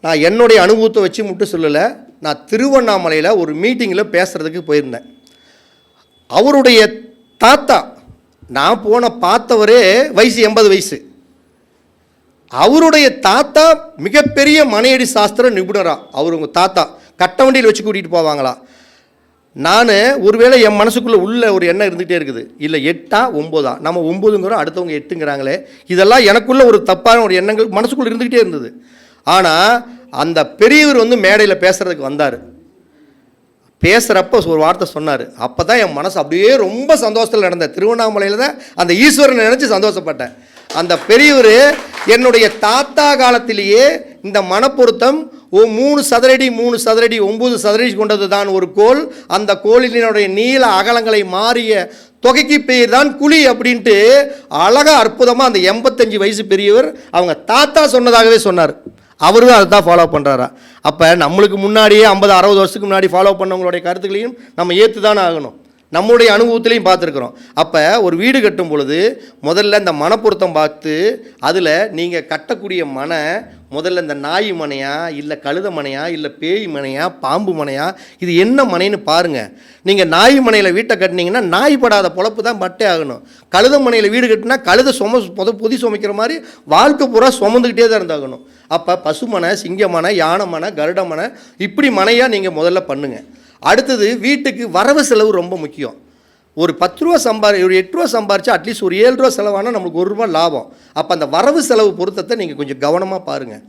நான் என்னுடைய அனுபவத்தை வச்சு மட்டும் சொல்லலை. நான் திருவண்ணாமலையில் ஒரு மீட்டிங்கில் பேசுகிறதுக்கு போயிருந்தேன். அவருடைய தாத்தா, நான் பார்த்தவரே வயசு 80 வயசு. அவருடைய தாத்தா மிகப்பெரிய மனையடி சாஸ்திர நிபுணரா. அவர் உங்கள் தாத்தா கட்ட வண்டியில் வச்சு கூட்டிகிட்டு போவாங்களா. நான் ஒருவேளை என் மனசுக்குள்ளே உள்ள ஒரு எண்ணம் இருந்துகிட்டே இருக்குது, இல்லை 8ஆ 9ஆ, நம்ம 9ங்கிறோம், அடுத்தவங்க 8ங்கிறாங்களே, இதெல்லாம் எனக்குள்ள ஒரு தப்பான ஒரு எண்ணங்கள் மனசுக்குள்ளே இருந்துக்கிட்டே இருந்தது. ஆனால் அந்த பெரியவர் மேடையில் பேசுகிறதுக்கு வந்தார். பேசுகிறப்ப ஒரு வார்த்தை சொன்னார். அப்போ தான் என் மனசு அப்படியே ரொம்ப சந்தோஷத்தில் நடந்தேன். திருவண்ணாமலையில் தான் அந்த ஈஸ்வரனை நினச்சி சந்தோஷப்பட்டேன். அந்த பெரியவர் என்னுடைய தாத்தா காலத்திலேயே இந்த மனப்பொருத்தம் 3 சதுரடி 3 சதுரடி 9 சதுரடி கொண்டது தான் ஒரு கோல். அந்த கோளினுடைய நீள அகலங்களை மாறிய தொகைக்கு பெயர் தான் குழி அப்படின்ட்டு அழகாக அற்புதமாக அந்த 85 வயசு பெரியவர் அவங்க தாத்தா சொன்னதாகவே சொன்னார். அவரு தான் அதை தான் ஃபாலோ பண்ணுறாரா. அப்போ நம்மளுக்கு முன்னாடியே 50-60 வருஷத்துக்கு முன்னாடி ஃபாலோ பண்ணவங்களுடைய கருத்துக்களையும் நம்ம ஏற்று தானே ஆகணும். நம்முடைய அனுபவத்திலையும் பார்த்துருக்குறோம். அப்போ ஒரு வீடு கட்டும் பொழுது முதல்ல இந்த மனப்பொருத்தம் பார்த்து, அதில் நீங்கள் கட்டக்கூடிய முதல்ல இந்த நாய் மனையா, இல்லை கழுத மனையா, இல்லை பேய் மனையா, பாம்பு மனையா, இது என்ன மனைன்னு பாருங்கள். நீங்கள் நாய் மனையில் வீட்டை கட்டினீங்கன்னா நாய் படாத பொழப்பு தான் பட்டே ஆகணும். கழுத மனையில் வீடு கட்டினா கழுத பொதி சுமைக்கிற மாதிரி வாழ்க்கை பூரா சுமந்துக்கிட்டே தான் இருந்தாகணும். அப்போ பசுமனை, சிங்கமனை, யானை மனை, கருட மனை, இப்படி மனையாக நீங்கள் முதல்ல பண்ணுங்கள். அடுத்தது வீட்டுக்கு வரவு செலவு ரொம்ப முக்கியம். ஒரு 10 ரூபா ஒரு 8 ரூபா சம்பாரிச்சா அட்லீஸ்ட் ஒரு 7 ரூபா செலவானால் நம்மளுக்கு 1 ரூபா லாபம். அப்போ அந்த வரவு செலவு பொருத்தத்தை நீங்கள் கொஞ்சம் கவனமாக பாருங்கள்.